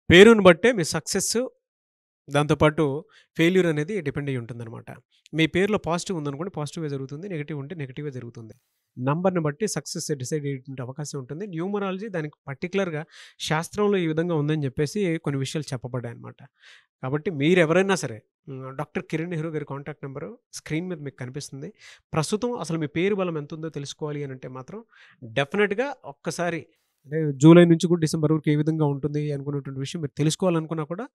పేరుని బట్టే మీ సక్సెస్ దాంతో పాటు ఫెయిల్యూర్ అనేది డిపెండ్ అయ్యి ఉంటుందన్నమాట. మీ పేరులో పాజిటివ్ ఉందనుకోండి పాజిటివే జరుగుతుంది. నెగెటివ్ ఉంటే నెగెటివే జరుగుతుంది. నంబర్‌ని బట్టి సక్సెస్ డిసైడ్ అయ్యేటువంటి అవకాశం ఉంటుంది. న్యూమరాలజీ దానికి పర్టిక్యులర్‌గా శాస్త్రంలో ఈ విధంగా ఉందని చెప్పేసి కొన్ని విషయాలు చెప్పబడ్డాయన్నమాట. కాబట్టి మీరెవరైనా సరే డాక్టర్ కిరణ్ నెహ్రూ గారి కాంటాక్ట్ నంబరు స్క్రీన్ మీద మీకు కనిపిస్తుంది. ప్రస్తుతం అసలు మీ పేరు బలం ఎంతుందో తెలుసుకోవాలి అనంటే మాత్రం డెఫినిట్‌గా ఒక్కసారి అంటే జూలై నుంచి కూడా డిసెంబర్ వరకు ఏ విధంగా ఉంటుంది అనుకున్నటువంటి విషయం మీరు తెలుసుకోవాలనుకున్నా కూడా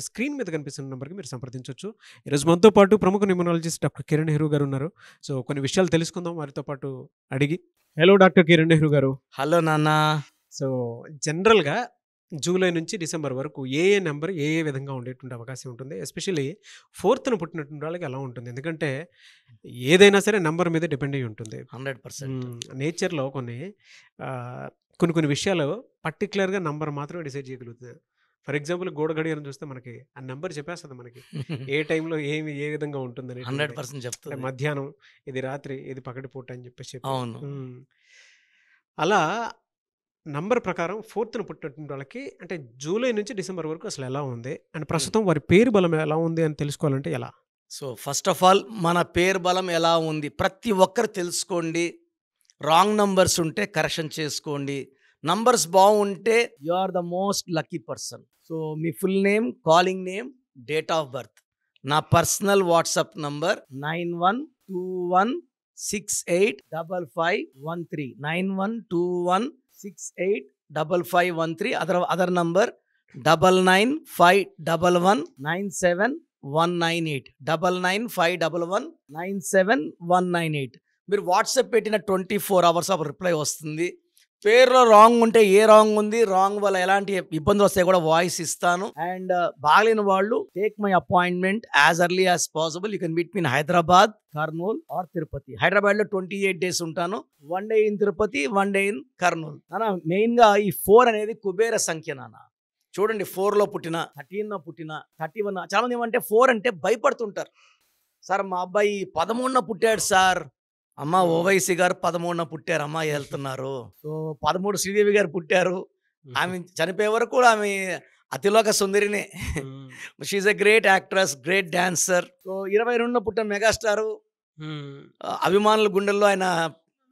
స్క్రీన్ మీద కనిపిస్తున్న నంబర్‌కి మీరు సంప్రదించొచ్చు. ఈరోజు మనతో పాటు ప్రముఖ న్యూమరాలజిస్ట్ డాక్టర్ కిరణ్ నెహ్రూ గారు ఉన్నారు. సో, కొన్ని విషయాలు తెలుసుకుందాం వారితో పాటు అడిగి. హలో డాక్టర్ కిరణ్ నెహ్రూ గారు. హలో నాన్న. సో, జనరల్‌గా జూలై నుంచి డిసెంబర్ వరకు ఏ నంబర్ ఏ విధంగా ఉండేటువంటి అవకాశం ఉంటుంది? ఎస్పెషల్లీ 4థ్‌న పుట్టినటువంటి వాళ్ళకి ఎలా ఉంటుంది? ఎందుకంటే ఏదైనా సరే నంబర్ మీద డిపెండ్ అయ్యి ఉంటుంది. 100%. నేచర్‌లో కొన్ని విషయాలు పర్టిక్యులర్‌గా నంబర్ మాత్రమే డిసైడ్ చేయగలుగుతుంది. ఫర్ ఎగ్జాంపుల్ గోడ గడియారం చూస్తే మనకి ఆ నంబర్ చెప్పేస్తది మనకి. ఏ టైంలో ఏ విధంగా ఉంటుందనేటువంటిది. 100% అంటే చెప్తది. మధ్యాహ్నం, ఇది రాత్రి, ఇది పగటిపూట అని చెప్పి. అవును. అలా నంబర్ ప్రకారం 4థ్‌న పుట్టినటువంటి వాళ్ళకి అంటే జూలై నుంచి డిసెంబర్ వరకు అసలు ఎలా ఉంది? అండ్ ప్రస్తుతం వారి పేరు బలం ఎలా ఉంది అని తెలుసుకోవాలంటే ఎలా? సో, ఫస్ట్ ఆఫ్ ఆల్ మన పేరు బలం ఎలా ఉంది? ప్రతి ఒక్కరు తెలుసుకోండి. రాంగ్ నంబర్స్ ఉంటే కరెక్షన్ చేసుకోండి. నంబర్స్ బాగుంటే you are the most lucky person. So, మీ full name, calling name, date of birth. నా personal WhatsApp number 9121685513. 9121685513. Other number 9951197198. 9951197198. మీరు వాట్సాప్ పెట్టిన 24 hours ఆఫ్ రిప్లై వస్తుంది. పేరులో రాంగ్ ఉంటే ఏ రాంగ్ ఉంది, రాంగ్ వల్ల ఎలాంటి ఇబ్బందులు వస్తాయి కూడా వాయిస్ ఇస్తాను. అండ్ బాగలేని వాళ్ళు take my appointment as early as possible. You can meet me in Hyderabad, Kurnool or Tirupati. Hyderabad లో 28 days ఉంటాను. 1 day in Tirupati, 1 day in Kurnool. నాన్న మెయిన్ గా ఈ 4 అనేది కుబేర సంఖ్య నాన్న. చూడండి, 4లో పుట్టిన, 13లో పుట్టిన, 31. చాలా మంది ఏమంటే 4 అంటే భయపడుతుంటారు. సార్ మా అబ్బాయి 13న పుట్టాడు సార్. అమ్మ ఓవైసీ గారు 13న పుట్టారు, అమ్మ వెళ్తున్నారు. సో 13 శ్రీదేవి గారు పుట్టారు. ఆమె చనిపోయే వరకు కూడా ఆమె అతిలోక సుందరినే. She's a great actress, great dancer. So 22న పుట్టిన మెగాస్టారు. అభిమానుల గుండెల్లో ఆయన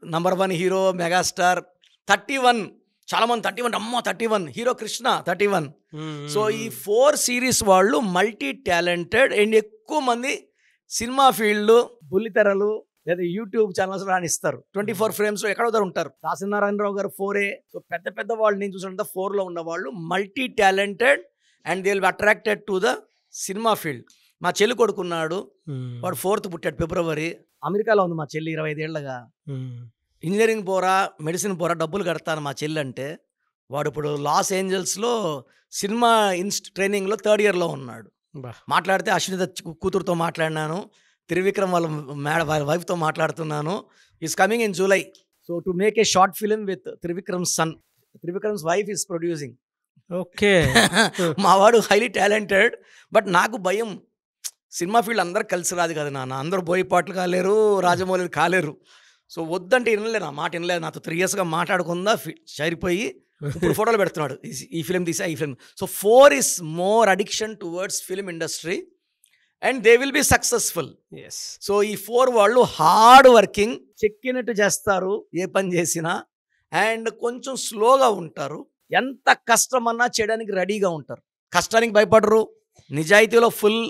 నంబర్ 1 హీరో, మెగాస్టార్. 31 చాలా మంది 31 అమ్మ 31 హీరో కృష్ణ 31. సో ఈ 4 సిరీస్ వాళ్ళు మల్టీ టాలెంటెడ్ అండ్ ఎక్కువ మంది సినిమా ఫీల్డ్, బుల్లితెరలు లేదా యూట్యూబ్ ఛానల్స్ రాణిస్తారు. 24 frames ఎక్కడో ఉంటారు. దాసనారాయణరావు గారు 4A. సో పెద్ద వాళ్ళు నేను చూసినంత 4లో ఉన్న వాళ్ళు multi talented and they will be attracted to the cinema field. మా చెల్లి కొడుకున్నాడు, వాడు 4th పుట్టాడు ఫిబ్రవరి. అమెరికాలో ఉంది మా చెల్లి 25 ఏళ్ళగా. ఇంజనీరింగ్ పోరా, మెడిసిన్ పోరా, డబ్బులు కడతాను మా చెల్లి అంటే. వాడు ఇప్పుడు లాస్ ఏంజల్స్లో సినిమా ట్రైనింగ్లో 3rd yearలో ఉన్నాడు. మాట్లాడితే అశ్వినిత కూతురుతో మాట్లాడినాను, త్రివిక్రమ్ వాళ్ళ వైఫ్తో మాట్లాడుతున్నాను. Is coming in July. So to make a short film with Trivikram son. Trivikram's wife is producing. Okay. మా వాడు హైలీ టాలెంటెడ్. బట్ నాకు భయం, సినిమా ఫీల్డ్ అందరు కలిసి రాదు కదా నాన్న. అందరూ బోయపాట్లు కాలేరు, రాజమౌళి కాలేరు. సో వద్దంటే వినలేదు, నా మాట వినలేదు. నాతో 3 yearsగా మాట్లాడకుండా సరిపోయి ఇప్పుడు ఫోటోలు పెడుతున్నాడు, ఈ ఫిలిం తీసా, ఈ film. So 4 is more addiction towards film industry and they will be successful. Yes. So ఈ 4 వాళ్ళు హార్డ్ వర్కింగ్, చెక్కినట్టు చేస్తారు ఏ పని చేసినా. అండ్ కొంచెం స్లోగా ఉంటారు. ఎంత కష్టమన్నా చేయడానికి రెడీగా ఉంటారు. కష్టానికి భయపడరు, నిజాయితీలో full,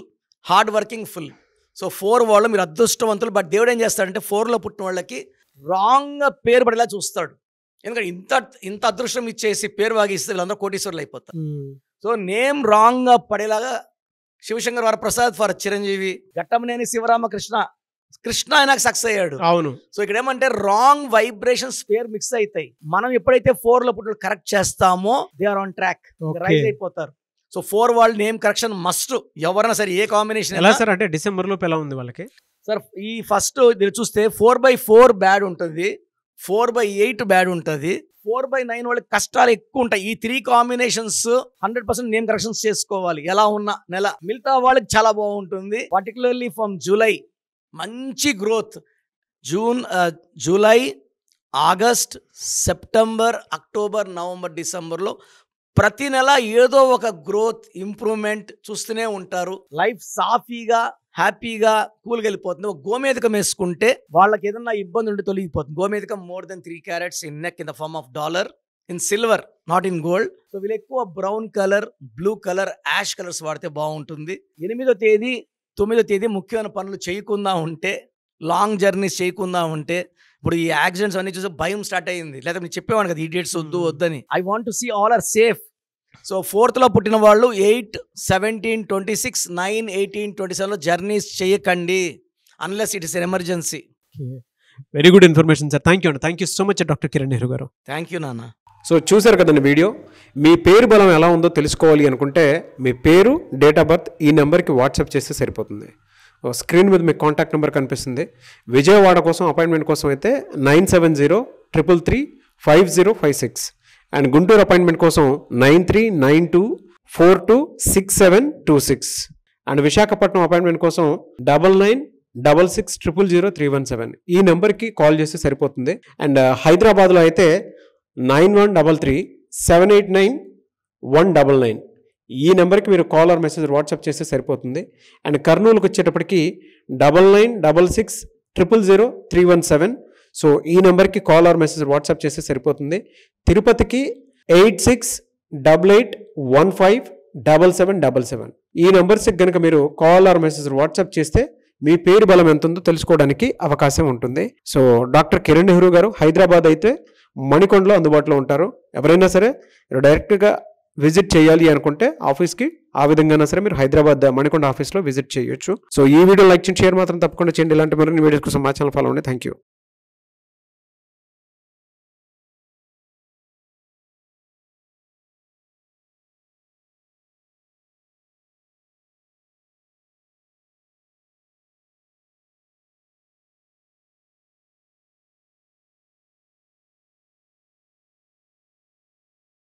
hard working full. So 4 వాళ్ళు మీరు అదృష్టవంతులు. బట్ దేవుడు ఏం చేస్తాడంటే 4లో పుట్టిన వాళ్ళకి రాంగ్గా పేరు పడేలా చూస్తాడు. ఎందుకంటే ఇంత అదృష్టం ఇచ్చేసి పేరు వాగిస్తే వీళ్ళందరూ కోటీశ్వర్లు అయిపోతారు. సో నేమ్ రాంగ్గా పడేలాగా శివశంకర్ వరప్రసాద్ ఫర్ చిరంజీవి, ఘట్టమనేని శివరామకృష్ణ, కృష్ణ ఆయనకు సక్సెస్ అయ్యాడు. అవును. సో ఇక్కడ ఏమంటే రాంగ్ వైబ్రేషన్స్ పేరు మిక్స్ అవుతాయి. మనం ఎప్పుడైతే 4లో పుట్టిన కరెక్ట్ చేస్తామో they are on track, rise అయిపోతారు. సో 4 వాళ్ళు నేమ్ కరెక్షన్ మస్ట్. ఎవరైనా సరే ఏ కాంబినేషన్ ఎలా సార్? అంటే డిసెంబర్ లోపు ఎలా ఉంది వాళ్ళకి సార్? ఈ ఫస్ట్ చూస్తే 4/4 బ్యాడ్ ఉంటుంది, 4/8 బ్యాడ్ ఉంటుంది, 4/9 వాళ్ళకి కష్టాలు ఎక్కువ ఉంటాయి. ఈ 3 combinations 100% నేమ్ కరెక్షన్స్ చేసుకోవాలి ఎలా ఉన్న నెల. మిగతా వాళ్ళకి చాలా బాగుంటుంది. పర్టికులర్లీ ఫ్రమ్ జూలై మంచి growth. July, August, September, October, November, డిసెంబర్లో ప్రతి నెల ఏదో ఒక గ్రోత్ ఇంప్రూవ్మెంట్ చూస్తూనే ఉంటారు. లైఫ్ సాఫీగా హ్యాపీగా కూల్గా వెళ్ళిపోతుంది. ఒక గోమేధికం వేసుకుంటే వాళ్ళకి ఏదన్నా ఇబ్బంది ఉండి తొలగిపోతుంది. గోమేధికం more than 3 carats in neck in the form of dollar in silver, not in gold. So వీళ్ళు ఎక్కువ brown colour, blue colour, ash colours వాడితే బాగుంటుంది. 8వ తేదీ 9వ తేదీ ముఖ్యమైన పనులు చేయకుండా ఉంటే, లాంగ్ జర్నీస్ చేయకుండా ఉంటే, ఇప్పుడు ఈ యాక్సిడెంట్స్ అన్ని చూసి భయం స్టార్ట్ అయ్యింది. లేదా మీరు చెప్పేవాడు కదా ఇడియట్స్ వద్దని. I want to see all are safe. So 4th పుట్టిన వాళ్ళు 8, 17, 26, 9, 18, 27 జర్నీస్ చేయకండి unless it is an emergency. Very good information sir. Thank you అండి. Thank you so much doctor Kiran Nehru గారు. థ్యాంక్ యూ నాన్న. సో చూశారు కదండి వీడియో. మీ పేరు బలం ఎలా ఉందో తెలుసుకోవాలి అనుకుంటే మీ పేరు, డేట్ ఆఫ్ బర్త్ ఈ నెంబర్కి వాట్సాప్ చేస్తే సరిపోతుంది. స్క్రీన్ మీద మీకు కాంటాక్ట్ నెంబర్ కనిపిస్తుంది. విజయవాడ కోసం అపాయింట్మెంట్ కోసం అయితే 9703335056 అండ్ గుంటూరు అపాయింట్మెంట్ కోసం 9392426726 అండ్ విశాఖపట్నం అపాయింట్మెంట్ కోసం 9966600317 ఈ నెంబర్కి కాల్ చేస్తే సరిపోతుంది. అండ్ హైదరాబాద్లో అయితే 9133789199 ఈ నెంబర్కి మీరు కాల్ ఆర్ మెసేజ్ వాట్సాప్ చేస్తే సరిపోతుంది. అండ్ కర్నూలుకి వచ్చేటప్పటికి 9966000317 సో ఈ నెంబర్కి కాల్ ఆర్ మెసేజ్ వాట్సాప్ చేస్తే సరిపోతుంది. తిరుపతికి 8688157777 ఈ నెంబర్స్కి కనుక మీరు కాల్ ఆర్ మెసేజ్ వాట్సాప్ చేస్తే మీ పేరు బలం ఎంత ఉందో తెలుసుకోవడానికి అవకాశం ఉంటుంది. సో డాక్టర్ కిరణ్ నెహ్రూ గారు హైదరాబాద్ అయితే మణికొండలో అందుబాటులో ఉంటారు. ఎవరైనా సరే డైరెక్ట్గా విజిట్ చేయాలి అనుకుంటే ఆఫీస్కి ఆ విధంగా సరే మీరు హైదరాబాద్ మణికొండ ఆఫీస్లో విజిట్ చేయొచ్చు. సో ఈ వీడియో లైక్ చేయండి, షేర్ మాత్రం తప్పకుండా చేయండి. ఇలాంటి మరిన్ని వీడియోస్ కోసం మా ఛానల్ ఫాలో అవ్వండి. Thank you.